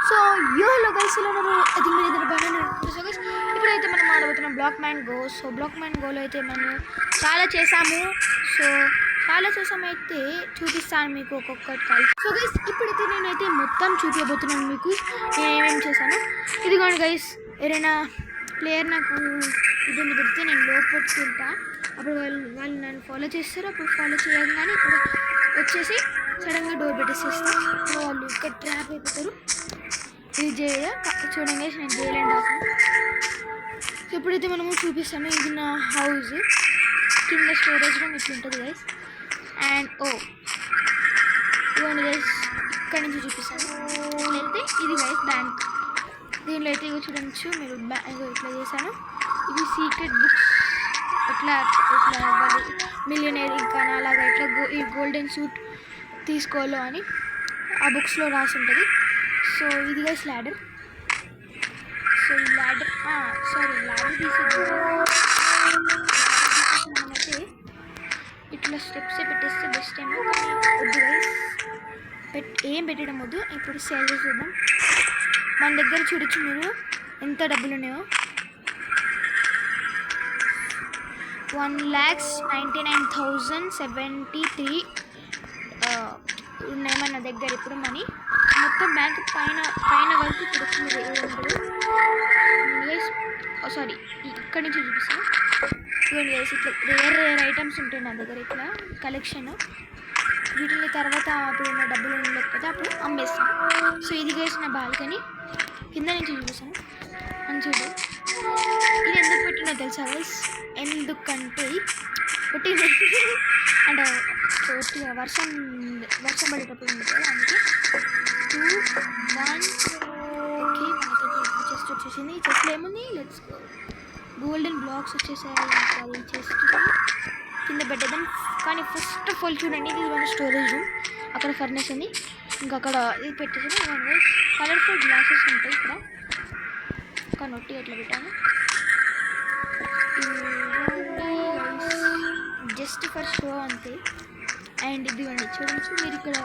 So hello guys, ఇలా I think మీరు ఇద్దరు బాగానే ఉంటారు. సో గైస్, ఇప్పుడైతే మనం ఆడబోతున్నాం black man go. So black man గోలో అయితే మనం చాలా చేసాము. సో చాలా చేసామైతే చూపిస్తాను మీకు ఒక్కొక్కటి కలిసి. సో గైస్, ఇప్పుడైతే నేనైతే మొత్తం చూపించబోతున్నాను మీకు నేను ఏమేమి చేశాను. ఇదిగోండి గైస్, ఎవరైనా ప్లేయర్ నాకు ఇబ్బంది పెడితే నేను లోపలికి వెళ్తా. అప్పుడు వాళ్ళు నన్ను ఫాలో చేస్తారు. అప్పుడు ఫాలో చేయగానే ఇక్కడ వచ్చేసి సడన్గా డోర్ పెట్టేసేస్తా. అప్పుడు వాళ్ళు ఇక్కడ ట్రాప్ అయిపోతారు. ఇది చూడండి నేను జైలండి రాసాను. సో ఇప్పుడైతే మనము చూపిస్తాను. ఇది నా హౌస్, కింద స్టోరేజ్లో మీకు ఉంటుంది గైస్. అండ్ ఇవ్వండి గైస్, ఇక్కడి నుంచి చూపిస్తాను. అయితే ఇది గైస్ బ్యాంక్. దీనిలో అయితే ఇవి చూడవచ్చు మీరు. ఇట్లా చేశాను. ఇవి సీక్రెట్ బుక్స్, ఎట్లా మిలియనర్ ఇంకా అలాగా ఇట్లా ఈ గోల్డెన్ సూట్ తీసుకోవాలో అని ఆ బుక్స్లో రాసి ఉంటుంది. సో ఇది గైస్ ల్యాడర్. సో ఈ ల్యాడర్ తీసేది మనమైతే ఇట్లా స్టెప్సే పెట్టేస్తే బెస్ట్ ఏమో. కానీ వద్దు గైస్, ఏం పెట్టడం వద్దు. ఇప్పుడు సేల్ చేసేద్దాం. మన దగ్గర చూడొచ్చు మీరు ఎంత డబ్బులు ఉన్నాయో. 1,99,073 ఉన్నాయి మన దగ్గర ఇప్పుడు మనీ. మొత్తం బ్యాంక్ పైన వరకు చూడొచ్చు. సారీ, ఇక్కడి నుంచి చూపిస్తాను. ఇవ్వండి గైస్, ఇట్లా రేర్ ఐటమ్స్ ఉంటాయి నా దగ్గర, ఇట్లా కలెక్షన్. వీటిని తర్వాత అప్పుడు నా డబ్బులు ఉండకపోతే అప్పుడు అమ్మేస్తాను. సో ఇది గైస్ నా బాల్కనీ, కింద నుంచి చూపిస్తాను. మంచిది. ఇది ఎందుకు పెట్టినా తెలుసా గైస్? ఎందుకంటే పెట్టింది అంటే కొద్దిగా వర్షం పడేటప్పుడు ఉంది కదా, అందుకే 2, 1. ఓకే, మనకైతే చెస్ట్ వచ్చేసింది. చెస్ట్లో ఏముంది? Let's go. గోల్డెన్ బ్లాక్స్ వచ్చేసాయి. అది చెస్ట్ కింద పెట్టేద్దాం. కానీ ఫస్ట్ ఆఫ్ ఆల్ చూడండి, ఇది మన స్టోరేజ్ రూమ్. అక్కడ ఫర్నిచర్ ఉంది. ఇంకా అక్కడ ఇది పెట్టేసి కలర్ఫుల్ గ్లాసెస్ ఉంటాయి ఇక్కడ. ఒక నొట్టి ఎట్లా పెట్టాను జస్ట్ ఫర్ షో అంతే. అండ్ ఇది చూడవచ్చు మీరు ఇక్కడ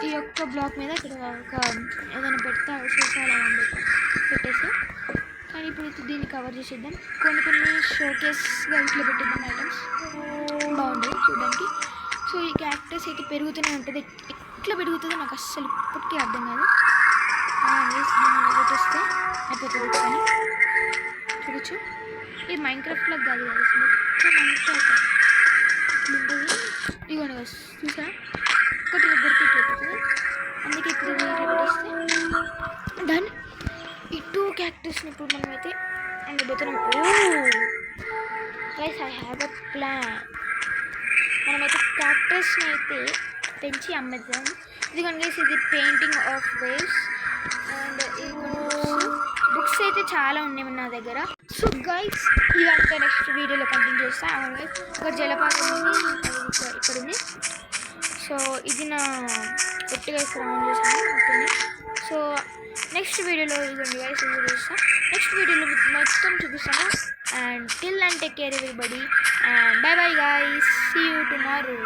ఈ యొక్క బ్లాక్ మీద ఇక్కడ ఒక ఏదైనా పెడతా సోఫా అలా పెట్టేసి. కానీ ఇప్పుడు దీన్ని కవర్ చేసేద్దాం. కొన్ని షోకేస్గా ఇట్లా పెట్టేద్దాం ఐటమ్స్, బాగుంటుంది చూడడానికి. సో ఈ క్యాక్టస్ అయితే పెరుగుతూనే ఉంటుంది. ఎట్లా పెరుగుతుందో నాకు అస్సలు ఇప్పటికీ అర్థం కాదు. దీన్ని పెట్టేస్తే అయిపోతుంది. కానీ చూడచ్చు, ఇది మైన్క్రాఫ్ట్లో కాదు కదా, మొత్తం అంతా ఉంటుంది. ఇవ్వండి కదా, చూసా ఒకటి దగ్గరికి అయిపోతుంది. అందుకే ఇప్పుడు ఇట్లా పెట్టేస్తే దాన్ని ఈ 2 క్యాక్టస్ని ఇప్పుడు మనమైతే అందుబోతున్నాం. Guys, I have a plan. మనమైతే క్యాక్టస్ని అయితే పెంచి అమ్మేద్దాం. ఇది కనుక ఇది painting of waves. And books అయితే చాలా ఉన్నాయి నా దగ్గర. సో గైస్, ఇదంతా నెక్స్ట్ వీడియోలో కంటిన్యూ చేస్తాను. ఒక జలపాతం ఉంది ఇక్కడ ఉంది. సో ఇది నా గట్టిగా ఇక్కడ ఆన్ చేస్తాను ఉంటుంది. సో నెక్స్ట్ వీడియోలో ఇదండి గైస్, ఇది చూస్తాను. నెక్స్ట్ వీడియోలో మొత్తం చూపిస్తాను. And till and take care everybody. And bye bye guys, see you tomorrow.